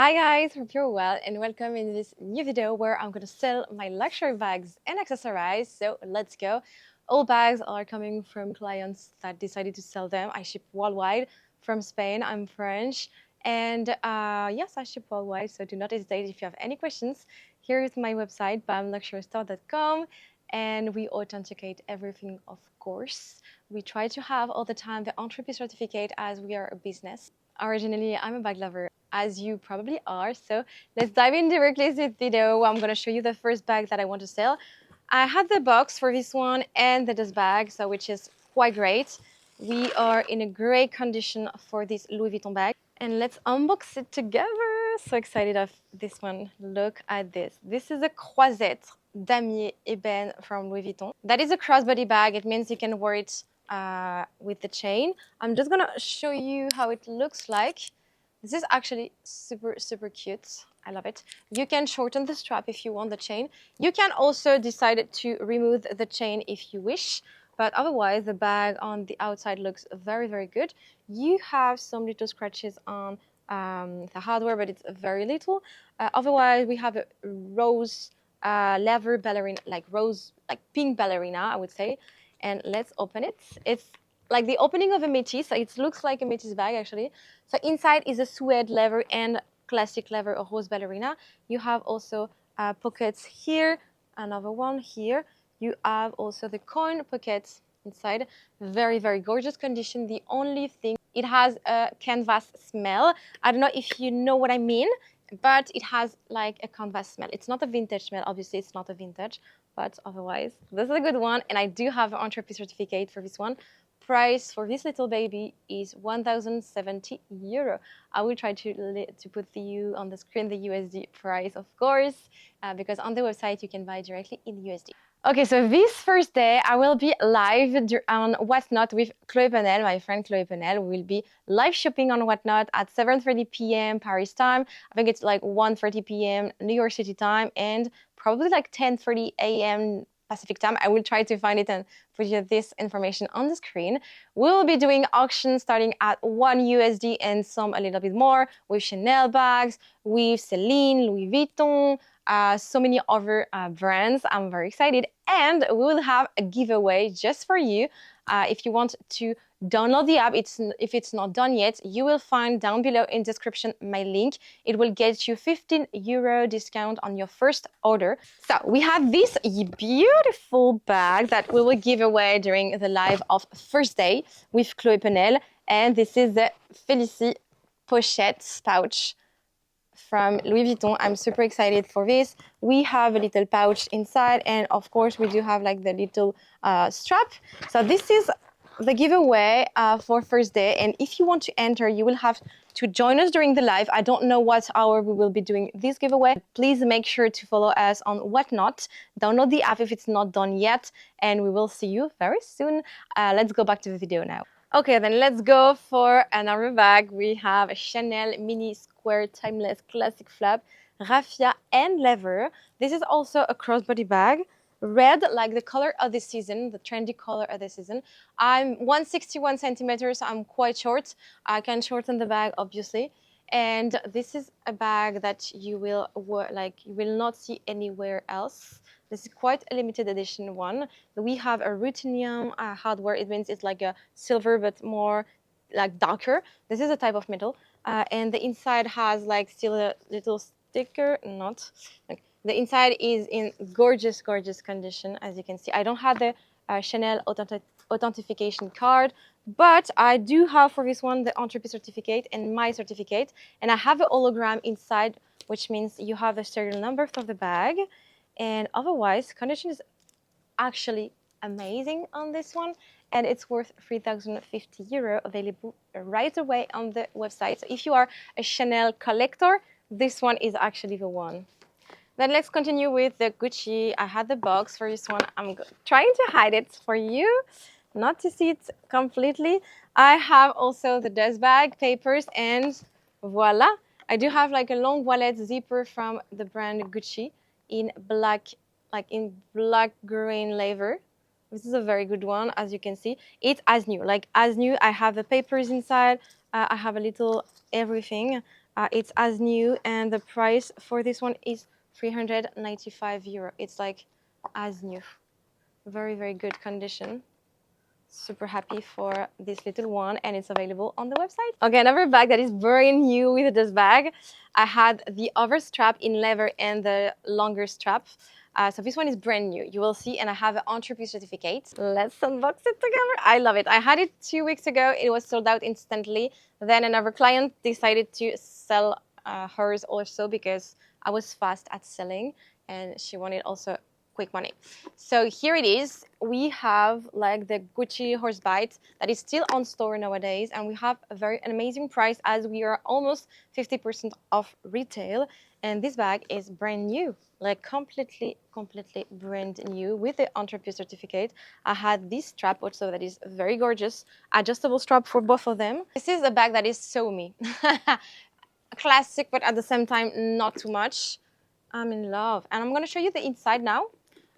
Hi guys, hope you're well and welcome in this new video where I'm going to sell my luxury bags and accessories. So let's go. All bags are coming from clients that decided to sell them. I ship worldwide from Spain. I'm French and yes, I ship worldwide. So do not hesitate if you have any questions. Here is my website, bamluxurystore.com, and we authenticate everything, of course. We try to have all the time the entrepreneur certificate as we are a business. Originally, I'm a bag lover, as you probably are. So let's dive in directly to this video. I'm going to show you the first bag that I want to sell. I had the box for this one and the dust bag, so which is quite great. We are in a great condition for this Louis Vuitton bag. And let's unbox it together. So excited of this one. Look at this. This is a croisette damier ébène from Louis Vuitton. That is a crossbody bag. It means you can wear it with the chain. I'm just gonna show you how it looks like. This is actually super cute. I love it. You can shorten the strap if you want the chain. You can also decide to remove the chain if you wish, but otherwise the bag on the outside looks very good. You have some little scratches on the hardware, but it's very little. Otherwise we have a rose leather ballerina, like pink ballerina, I would say. And let's open it. It's like the opening of a métis. So it looks like a métis bag actually. So inside is a suede leather and classic leather or rose ballerina. You have also pockets here, another one here. You have also the coin pockets inside. Very gorgeous condition. The only thing, it has a canvas smell. I don't know if you know what I mean, but it has like a canvas smell. It's not a vintage smell. Obviously, it's not a vintage, but otherwise, this is a good one. And I do have an entrepreneur certificate for this one. Price for this little baby is 1,070 euro. I will try to put you on the screen the USD price, of course, because on the website you can buy directly in USD. Okay, so this first day I will be live on Whatnot with Chloé Penel, my friend Chloé Penel. We will be live shopping on Whatnot at 7:30 p.m. Paris time. I think it's like 1:30 p.m. New York City time, and probably like 10:30 a.m. Pacific time. I will try to find it and put you this information on the screen. We will be doing auctions starting at 1 USD and some a little bit more with Chanel bags, with Celine, Louis Vuitton, so many other brands. I'm very excited. And we will have a giveaway just for you. If you want to download the app, if it's not done yet, you will find down below in description my link. It will get you 15 euro discount on your first order. So we have this beautiful bag that we will give away during the live of first day with Chloé Penel. And this is the Félicie pochette pouch from Louis Vuitton. I'm super excited for this. We have a little pouch inside, and of course we do have like the little strap. So this is the giveaway for first day, and if you want to enter, you will have to join us during the live. I don't know what hour we will be doing this giveaway. Please make sure to follow us on Whatnot. Download the app if it's not done yet, and we will see you very soon. Let's go back to the video now. Okay, then let's go for another bag. We have a Chanel mini square timeless classic flap, raffia and leather. This is also a crossbody bag. Red, like the color of the season, the trendy color of the season. I'm 161 centimeters, so I'm quite short. I can shorten the bag, obviously. And this is a bag that you will not see anywhere else. This is quite a limited edition one. We have a ruthenium hardware. It means it's like a silver, but more like darker. This is a type of metal. And the inside has like still a little sticker, not. Like, the inside is in gorgeous condition, as you can see. I don't have the Chanel authentication card, but I do have for this one the entrepreneur certificate and my certificate. And I have a hologram inside, which means you have the serial number for the bag. And otherwise, condition is actually amazing on this one, and it's worth 3,050 euro, available right away on the website. So if you are a Chanel collector, this one is actually the one. Then let's continue with the Gucci. I had the box for this one. I'm trying to hide it for you, not to see it completely. I have also the dust bag, papers, and voila. I do have like a long wallet zipper from the brand Gucci in black, green leather. This is a very good one, as you can see. It's as new, I have the papers inside. I have a little everything. It's as new, and the price for this one is €395. It's like as new. Very, very good condition. Super happy for this little one, and it's available on the website. Okay, another bag that is very new with this bag. I had the other strap in leather and the longer strap. So this one is brand new, you will see, and I have an entreprise certificate. Let's unbox it together. I love it. I had it 2 weeks ago. It was sold out instantly. Then another client decided to sell hers also because I was fast at selling, and she wanted also quick money. So here it is. We have like the Gucci Horsebit that is still on store nowadays, and we have an amazing price as we are almost 50% off retail. And this bag is brand new, like completely brand new with the entreprise certificate. I had this strap also that is very gorgeous, adjustable strap for both of them. This is a bag that is so me. Classic, but at the same time not too much. I'm in love, and I'm going to show you the inside now.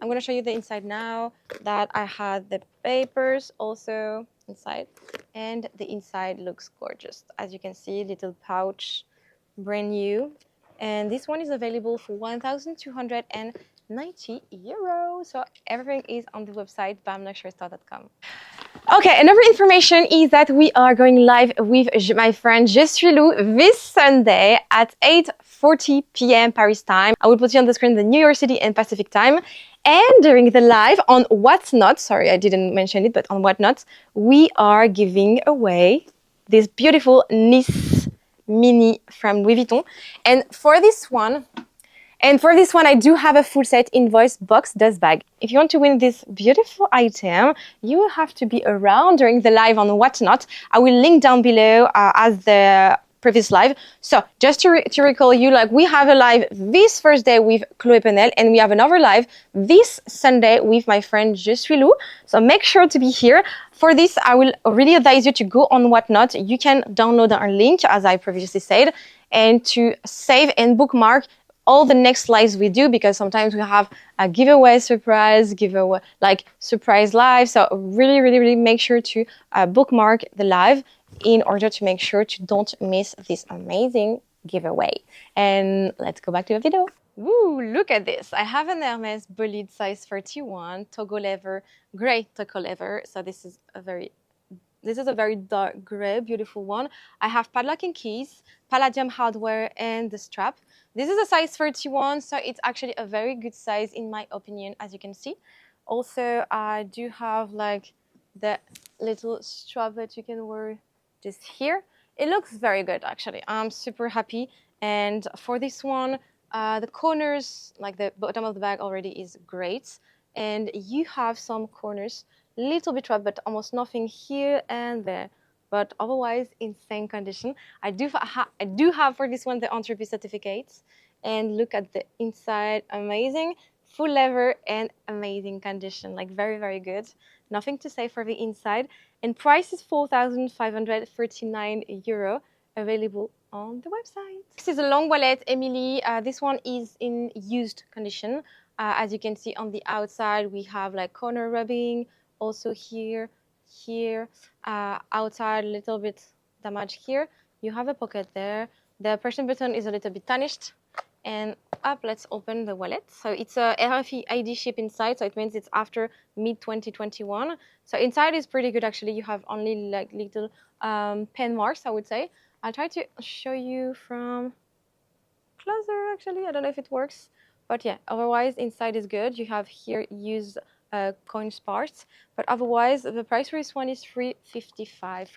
I'm going to show you the inside now that I had the papers also inside, and the inside looks gorgeous. As you can see, little pouch, brand new, and this one is available for €1,290. So everything is on the website bamluxurystore.com. Okay, another information is that we are going live with my friend Je suis Lou this Sunday at 8:40 p.m. Paris time. I will put you on the screen the New York City and Pacific time. And during the live on Whatnot, sorry I didn't mention it, but on Whatnot, we are giving away this beautiful Nice mini from Louis Vuitton. And for this one, I do have a full set invoice box dust bag. If you want to win this beautiful item, you will have to be around during the live on Whatnot. I will link down below as the previous live. So just to recall you, like we have a live this Thursday with Chloé Penel, and we have another live this Sunday with my friend Je suis Lou. So make sure to be here. For this, I will really advise you to go on Whatnot. You can download our link, as I previously said, and to save and bookmark all the next lives we do, because sometimes we have a giveaway surprise live. So really make sure to bookmark the live in order to make sure to don't miss this amazing giveaway. And let's go back to the video. Woo, look at this. I have an Hermès Bolide size 31 Togo leather, gray Togo leather. So this is a very dark gray, beautiful one. I have padlocking keys, palladium hardware, and the strap. This is a size 31, so it's actually a very good size in my opinion, as you can see. Also, I do have like the little strap that you can wear just here. It looks very good, actually. I'm super happy. And for this one, the corners, like the bottom of the bag already is great. And you have some corners, little bit rough, but almost nothing here and there. But otherwise, insane condition. I do have for this one the entreprise certificates. And look at the inside, amazing. Full leather and amazing condition, like very good. Nothing to say for the inside. And price is €4,539, available on the website. This is a long wallet, Emily. This one is in used condition. As you can see on the outside, we have like corner rubbing, also here, outside, a little bit damage here. You have a pocket there. The pressure button is a little bit tarnished. And up, let's open the wallet. So it's a RFID chip inside, so it means it's after mid-2021. So inside is pretty good, actually. You have only like little pen marks, I would say. I'll try to show you from closer, actually. I don't know if it works. But yeah, otherwise, inside is good. You have here used coin parts. But otherwise, the price for this one is €355.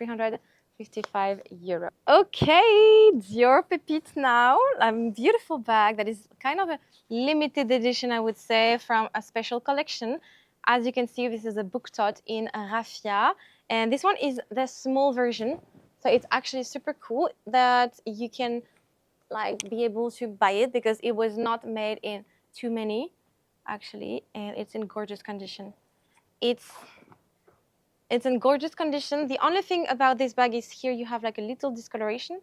Okay, Dior Pépite now. A beautiful bag that is kind of a limited edition, I would say, from a special collection. As you can see, this is a book tote in raffia. And this one is the small version. So it's actually super cool that you can like be able to buy it because it was not made in too many, actually. And it's in gorgeous condition. It's in gorgeous condition. The only thing about this bag is here you have like a little discoloration,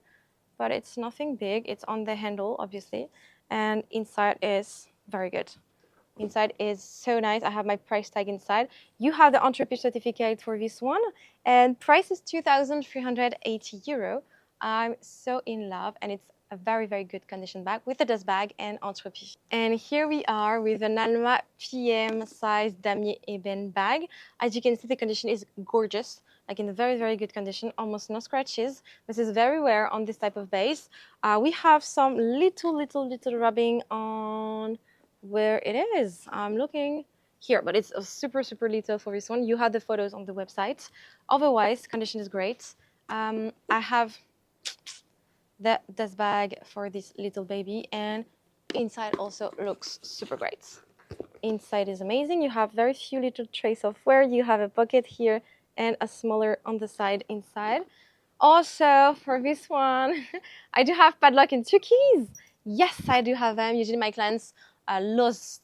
but it's nothing big. It's on the handle, obviously. And inside is very good. Inside is so nice. I have my price tag inside. You have the entreprise certificate for this one. And price is €2,380. I'm so in love. And it's a very, very good condition bag with a dust bag and entreprise. And here we are with an Alma PM size damier ébène bag. As you can see, the condition is gorgeous, like in a very, very good condition, almost no scratches. This is very rare on this type of base. We have some little rubbing on where it is. I'm looking here, but it's super, super little for this one. You have the photos on the website. Otherwise, condition is great. I have the dust bag for this little baby, and inside also looks super great. Inside is amazing. You have very few little trace of wear. You have a pocket here and a smaller on the side inside. Also, for this one, I do have padlock and 2 keys. Yes, I do have them. Usually my clients lose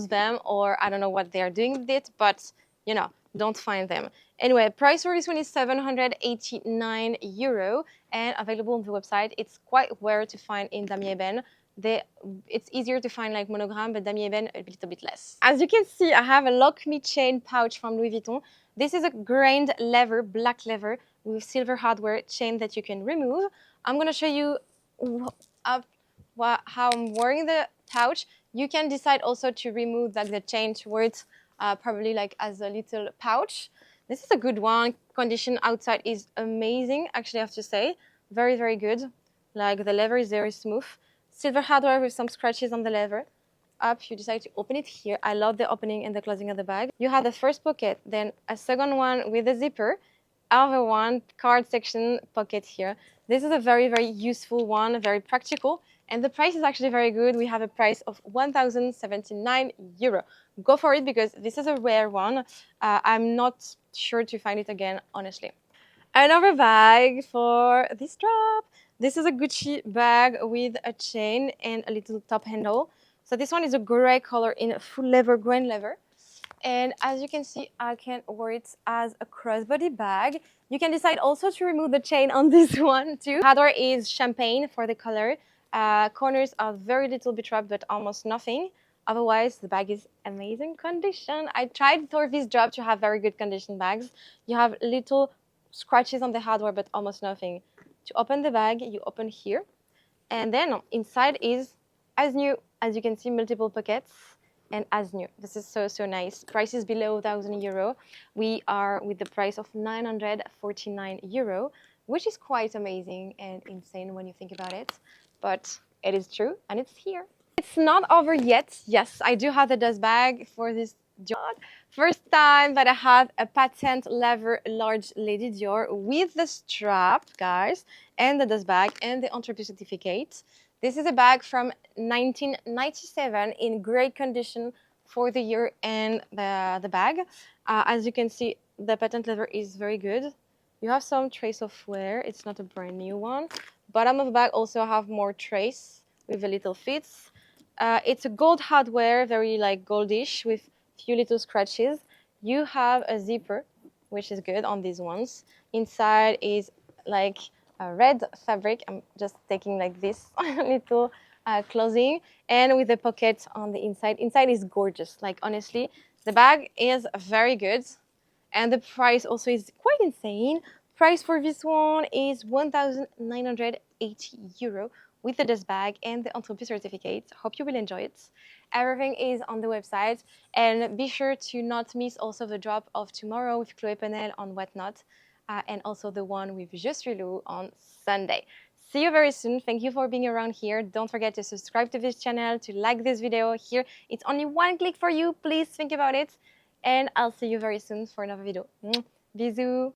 them, or I don't know what they are doing with it, but you know, don't find them. Anyway, price for this one is €789 and available on the website. It's quite rare to find in damier ébène. It's easier to find like monogram, but damier ébène a little bit less. As you can see, I have a Lockme chain pouch from Louis Vuitton. This is a grained leather, black leather with silver hardware chain that you can remove. I'm going to show you how I'm wearing the pouch. You can decide also to remove like the chain towards probably like as a little pouch. This is a good one. Condition outside is amazing, actually, I have to say. Very, very good. Like the leather is very smooth. Silver hardware with some scratches on the leather. Up, you decide to open it here. I love the opening and the closing of the bag. You have the first pocket, then a second one with a zipper. Other one, card section pocket here. This is a very, very useful one, very practical. And the price is actually very good. We have a price of €1,079. Go for it because this is a rare one. I'm not sure to find it again, honestly. Another bag for this drop. This is a Gucci bag with a chain and a little top handle. So this one is a gray color in full leather, grain leather. And as you can see, I can wear it as a crossbody bag. You can decide also to remove the chain on this one too. Hardware is champagne for the color. Corners are very little bit wrapped, but almost nothing. Otherwise, the bag is amazing condition. I tried for this drop to have very good condition bags. You have little scratches on the hardware, but almost nothing. To open the bag, you open here. And then inside is as new. As you can see, multiple pockets. And as new. This is so, so nice. Price is below €1,000. We are with the price of €949, which is quite amazing and insane when you think about it. But it is true, and it's here. It's not over yet. Yes, I do have the dust bag for this job. First time that I have a patent leather large Lady Dior with the strap, guys, and the dust bag and the entreprise certificate. This is a bag from 1997 in great condition for the year and the bag. As you can see, the patent leather is very good. You have some trace of wear. It's not a brand new one. Bottom of the bag also have more trace with the little fits. It's a gold hardware, very like goldish with few little scratches. You have a zipper, which is good on these ones. Inside is like a red fabric. I'm just taking like this little clothing, and with the pocket on the inside. Inside is gorgeous. Like honestly, the bag is very good, and the price also is quite insane. Price for this one is €1,980 with the dust bag and the entreprise certificate. Hope you will enjoy it. Everything is on the website, and be sure to not miss also the drop of tomorrow with Chloé Penel on Whatnot. And also the one with Je suis Lou on Sunday. See you very soon. Thank you for being around here. Don't forget to subscribe to this channel, to like this video here. It's only one click for you. Please think about it. And I'll see you very soon for another video. Bisous.